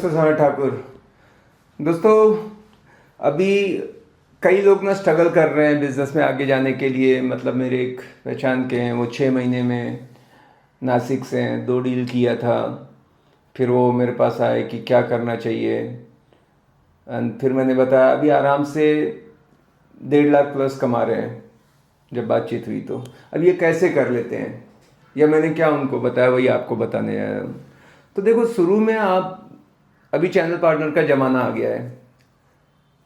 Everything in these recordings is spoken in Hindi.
नमस्ते समय ठाकुर। दोस्तों, अभी कई लोग ना स्ट्रगल कर रहे हैं बिज़नेस में आगे जाने के लिए। मतलब मेरे एक पहचान के हैं, वो 6 महीने में नासिक से हैं, 2 डील किया था। फिर वो मेरे पास आए कि क्या करना चाहिए। एंड फिर मैंने बताया अभी आराम से 1.5 लाख प्लस कमा रहे हैं। जब बातचीत हुई तो अब ये कैसे कर लेते हैं, या मैंने क्या उनको बताया वही आपको बताने आया हूँ। तो देखो, शुरू में आप अभी चैनल पार्टनर का ज़माना आ गया है।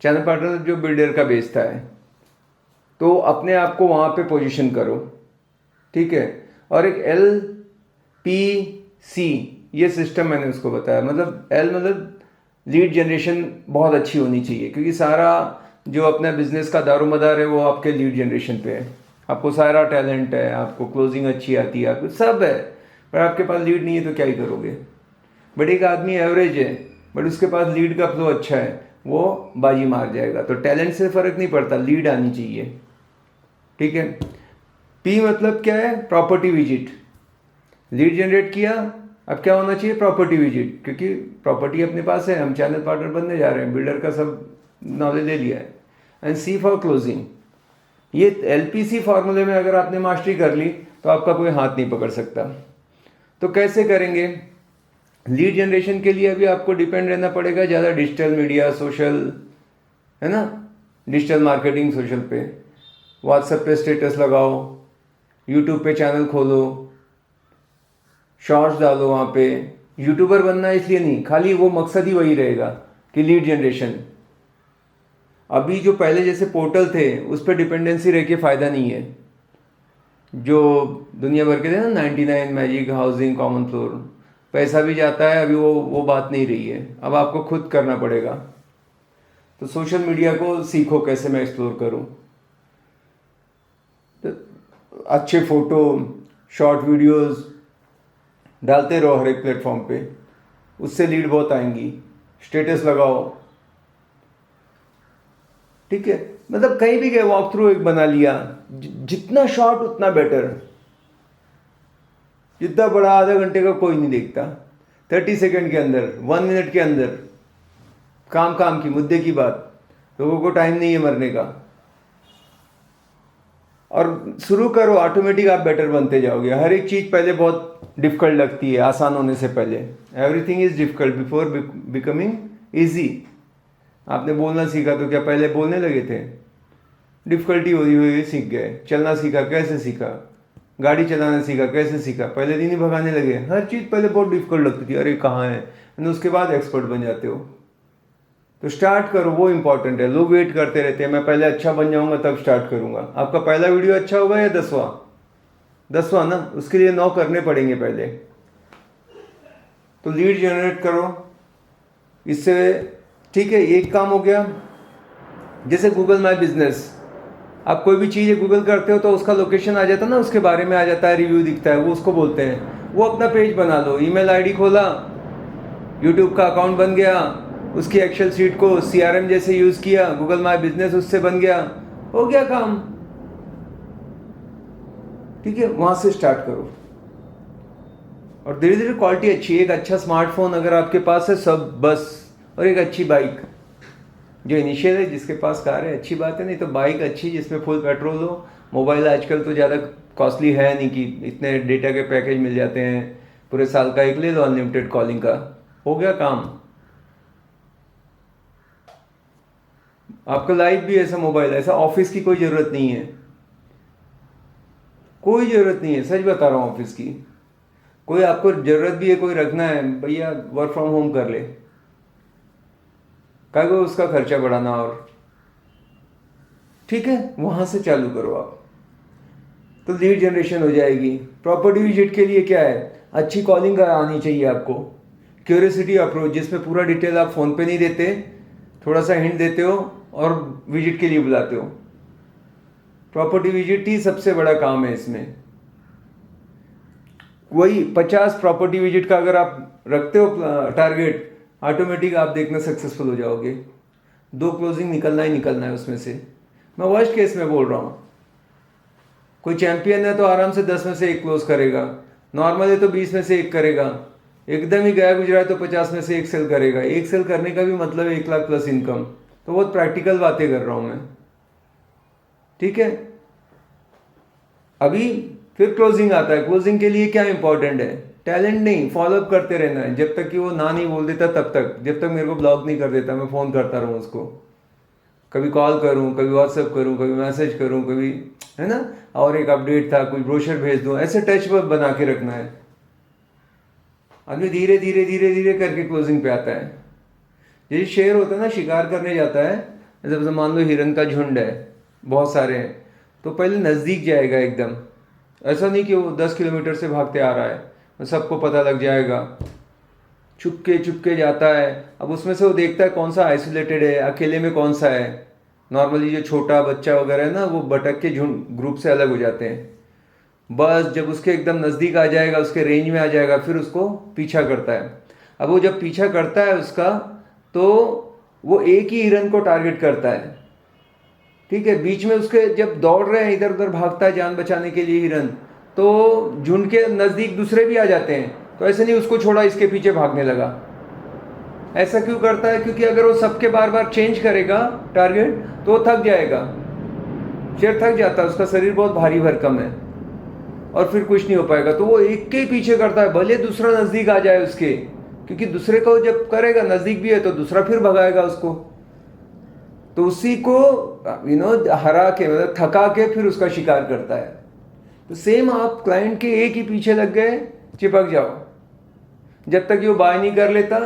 चैनल पार्टनर जो बिल्डर का बेचता है, तो अपने आप को वहाँ पे पोजीशन करो, ठीक है। और एक LPC ये सिस्टम मैंने उसको बताया। मतलब L मतलब लीड जनरेशन बहुत अच्छी होनी चाहिए, क्योंकि सारा जो अपना बिजनेस का दारोमदार है वो आपके लीड जनरेशन पे है। आपको सारा टैलेंट है, आपको क्लोजिंग अच्छी आती है, आपको सब है, पर आपके पास लीड नहीं है तो क्या ही करोगे। बट एक आदमी एवरेज है बट उसके पास लीड का फ्लो अच्छा है, वो बाजी मार जाएगा। तो टैलेंट से फ़र्क नहीं पड़ता, लीड आनी चाहिए, ठीक है। P मतलब क्या है? Property visit. लीड जनरेट किया, अब क्या होना चाहिए? प्रॉपर्टी विजिट, क्योंकि प्रॉपर्टी अपने पास है, हम चैनल पार्टनर बनने जा रहे हैं, बिल्डर का सब नॉलेज ले लिया है। And C for closing. ये LPC फार्मूले में अगर आपने मास्टरी कर ली तो आपका कोई हाथ नहीं पकड़ सकता। तो कैसे करेंगे? लीड जनरेशन के लिए अभी आपको डिपेंड रहना पड़ेगा ज़्यादा डिजिटल मीडिया, सोशल, है ना, डिजिटल मार्केटिंग, सोशल पे, व्हाट्सएप पे स्टेटस लगाओ, यूट्यूब पे चैनल खोलो, शॉर्ट्स डालो वहाँ पे। यूट्यूबर बनना इसलिए नहीं, खाली वो मकसद ही वही रहेगा कि लीड जनरेशन। अभी जो पहले जैसे पोर्टल थे उस पर डिपेंडेंसी रह के फ़ायदा नहीं है। जो दुनिया भर के थे ना, 99 मैजिक, हाउसिंग, कॉमन फ्लोर, पैसा भी जाता है। अभी वो बात नहीं रही है, अब आपको खुद करना पड़ेगा। तो सोशल मीडिया को सीखो कैसे मैं एक्सप्लोर करूं। तो अच्छे फ़ोटो, शॉर्ट वीडियोस डालते रहो हर एक प्लेटफॉर्म पे, उससे लीड बहुत आएंगी। स्टेटस लगाओ, ठीक है। मतलब कहीं भी गए, वॉक थ्रू एक बना लिया, जितना शॉर्ट उतना बेटर। जितना बड़ा आधा घंटे का कोई नहीं देखता, 30 सेकंड के अंदर, 1 मिनट के अंदर, काम की, मुद्दे की बात। लोगों को टाइम नहीं है मरने का। और शुरू करो, ऑटोमेटिक आप बेटर बनते जाओगे। हर एक चीज़ पहले बहुत डिफ़िकल्ट लगती है आसान होने से पहले। Everything is difficult before becoming easy. आपने बोलना सीखा तो क्या पहले बोलने लगे थे? डिफ़िकल्टी हुई हुई सीख गए। चलना सीखा, कैसे सीखा? गाड़ी चलाना सीखा, कैसे सीखा? पहले दिन ही भगाने लगे। हर चीज़ पहले बहुत डिफ़िकल्ट लगती थी, अरे कहाँ है, और उसके बाद एक्सपर्ट बन जाते हो। तो स्टार्ट करो, वो इंपॉर्टेंट है। लोग वेट करते रहते हैं, मैं पहले अच्छा बन जाऊंगा तब स्टार्ट करूंगा। आपका पहला वीडियो अच्छा होगा या 10वां ना, उसके लिए 9 करने पड़ेंगे पहले। तो लीड जनरेट करो इससे, ठीक है। एक काम हो गया। जैसे गूगल माई बिजनेस, आप कोई भी चीज़ गूगल करते हो तो उसका लोकेशन आ जाता है ना, उसके बारे में आ जाता है, रिव्यू दिखता है, वो उसको बोलते हैं। वो अपना पेज बना लो, ईमेल आईडी खोला, यूट्यूब का अकाउंट बन गया, उसकी एक्सेल शीट को CRM जैसे यूज़ किया, गूगल माई बिजनेस उससे बन गया, हो गया काम, ठीक है। वहाँ से स्टार्ट करो और धीरे धीरे क्वालिटी अच्छी। एक अच्छा स्मार्टफोन अगर आपके पास है, सब बस, और एक अच्छी बाइक जो इनिशियल है, जिसके पास कार है अच्छी बात है, नहीं तो बाइक अच्छी जिसमें फुल पेट्रोल हो। मोबाइल आजकल तो ज़्यादा कॉस्टली है नहीं कि इतने डेटा के पैकेज मिल जाते हैं, पूरे साल का एक ले लो अनलिमिटेड कॉलिंग का, हो गया काम। आपका लाइफ भी ऐसा मोबाइल, ऐसा ऑफिस की कोई ज़रूरत नहीं है, कोई ज़रूरत नहीं है, सच बता रहा हूँ। ऑफिस की कोई आपको ज़रूरत भी है, कोई रखना है, भैया वर्क फ्रॉम होम कर ले, क्या को उसका खर्चा बढ़ाना। और ठीक है, वहाँ से चालू करो आप, तो लीड जनरेशन हो जाएगी। प्रॉपर्टी विजिट के लिए क्या है? अच्छी कॉलिंग आनी चाहिए आपको। क्यूरियोसिटी अप्रोच, जिसमें पूरा डिटेल आप फ़ोन पे नहीं देते, थोड़ा सा हिंट देते हो और विजिट के लिए बुलाते हो। प्रॉपर्टी विजिट ही सबसे बड़ा काम है इसमें। वही 50 प्रॉपर्टी विजिट का अगर आप रखते हो टारगेट, ऑटोमेटिक आप देखना सक्सेसफुल हो जाओगे। 2 क्लोजिंग निकलना ही निकलना है उसमें से। मैं वर्स्ट केस में बोल रहा हूँ। कोई चैंपियन है तो आराम से 10 में से 1 क्लोज करेगा, नॉर्मल है तो 20 में से 1 करेगा, एकदम ही गया गुजरा है तो 50 में से एक सेल करेगा। एक सेल करने का भी मतलब 1 लाख प्लस इनकम। तो बहुत प्रैक्टिकल बातें कर रहा हूँ मैं, ठीक है। अभी फिर क्लोजिंग आता है। क्लोजिंग के लिए क्या इंपॉर्टेंट है? टैलेंट नहीं, फॉलोअप करते रहना है जब तक कि वो ना नहीं बोल देता, तब तक, जब तक मेरे को ब्लॉक नहीं कर देता। मैं फ़ोन करता रहूँ उसको, कभी कॉल करूँ, कभी व्हाट्सएप करूँ, कभी मैसेज करूँ, कभी, है ना, और एक अपडेट था, कोई ब्रोशर भेज दूँ, ऐसे टच बना के रखना है। आदमी धीरे धीरे धीरे धीरे करके क्लोजिंग पे आता है। जैसे शेर होता है ना, शिकार करने जाता है, जब मान लो हिरन का झुंड है, बहुत सारे हैं, तो पहले नज़दीक जाएगा एकदम। ऐसा नहीं कि वो 10 किलोमीटर से भागते आ रहा है, तो सबको पता लग जाएगा। चुपके चुपके जाता है। अब उसमें से वो देखता है कौन सा आइसोलेटेड है, अकेले में कौन सा है। नॉर्मली जो छोटा बच्चा वगैरह है ना, वो भटक के झुंड ग्रुप से अलग हो जाते हैं। बस जब उसके एकदम नज़दीक आ जाएगा, उसके रेंज में आ जाएगा, फिर उसको पीछा करता है। अब वो जब पीछा करता है उसका, तो वो एक ही हिरन को टारगेट करता है, ठीक है। बीच में उसके जब दौड़ रहे हैं, इधर उधर भागता है जान बचाने के लिए हिरन, तो झुंड के नज़दीक दूसरे भी आ जाते हैं, तो ऐसे नहीं उसको छोड़ा, इसके पीछे भागने लगा। ऐसा क्यों करता है? क्योंकि अगर वो सबके बार बार चेंज करेगा टारगेट, तो वो थक जाएगा। शेर थक जाता है, उसका शरीर बहुत भारी भरकम है, और फिर कुछ नहीं हो पाएगा। तो वो एक के पीछे करता है, भले दूसरा नज़दीक आ जाए उसके, क्योंकि दूसरे को जब करेगा, नज़दीक भी है तो दूसरा फिर भगाएगा उसको। तो उसी को हरा के, मतलब थका के, फिर उसका शिकार करता है। तो सेम आप क्लाइंट के एक ही पीछे लग गए, चिपक जाओ जब तक ये वो बाय नहीं कर लेता,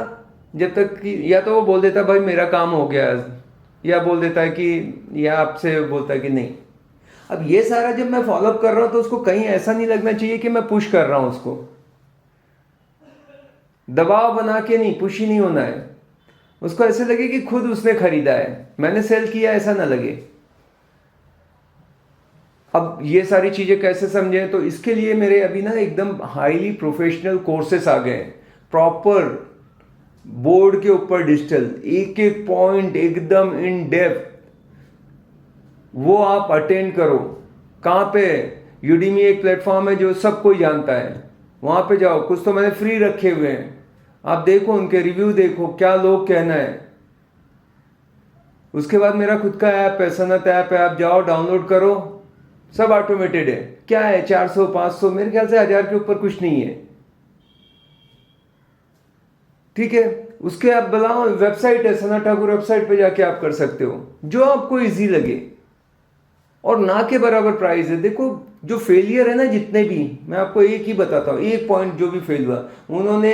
जब तक कि या तो वो बोल देता भाई मेरा काम हो गया, या बोल देता है कि, या आपसे बोलता है कि नहीं। अब ये सारा जब मैं फॉलोअप कर रहा हूं, तो उसको कहीं ऐसा नहीं लगना चाहिए कि मैं पुश कर रहा हूं उसको। दबाव बना के नहीं, पुश ही नहीं होना है। उसको ऐसे लगे कि खुद उसने खरीदा है, मैंने सेल किया, ऐसा ना लगे। अब ये सारी चीजें कैसे समझें? तो इसके लिए मेरे अभी ना एकदम हाईली प्रोफेशनल कोर्सेस आ गए, प्रॉपर बोर्ड के ऊपर डिजिटल, एक एक पॉइंट एकदम इन डेप्थ, वो आप अटेंड करो। कहाँ पे? यूडीमी एक प्लेटफॉर्म है जो सब कोई जानता है, वहाँ पे जाओ। कुछ तो मैंने फ्री रखे हुए हैं, आप देखो, उनके रिव्यू देखो, क्या लोग कहना है। उसके बाद मेरा खुद का ऐप है, सनत ऐप है, आप जाओ डाउनलोड करो, सब ऑटोमेटेड है। क्या है, 400 500, मेरे ख्याल से 1000 के ऊपर कुछ नहीं है, ठीक है। उसके आप बुलाओ, वेबसाइट है सनत ठाकुर, वेबसाइट पे जाके आप कर सकते हो, जो आपको इजी लगे, और ना के बराबर प्राइस है। देखो जो फेलियर है ना, जितने भी, मैं आपको एक ही बताता हूँ, एक पॉइंट जो भी फेल हुआ, उन्होंने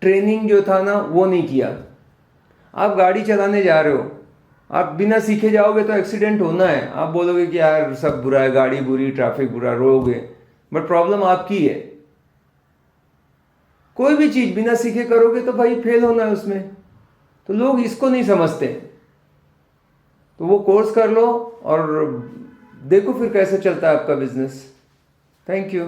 ट्रेनिंग जो था ना वो नहीं किया। आप गाड़ी चलाने जा रहे हो, आप बिना सीखे जाओगे तो एक्सीडेंट होना है। आप बोलोगे कि यार सब बुरा है, गाड़ी बुरी, ट्रैफिक बुरा, रोगे, बट प्रॉब्लम आपकी है। कोई भी चीज बिना सीखे करोगे तो भाई फेल होना है उसमें। तो लोग इसको नहीं समझते। तो वो कोर्स कर लो और देखो फिर कैसे चलता है आपका बिजनेस। Thank you.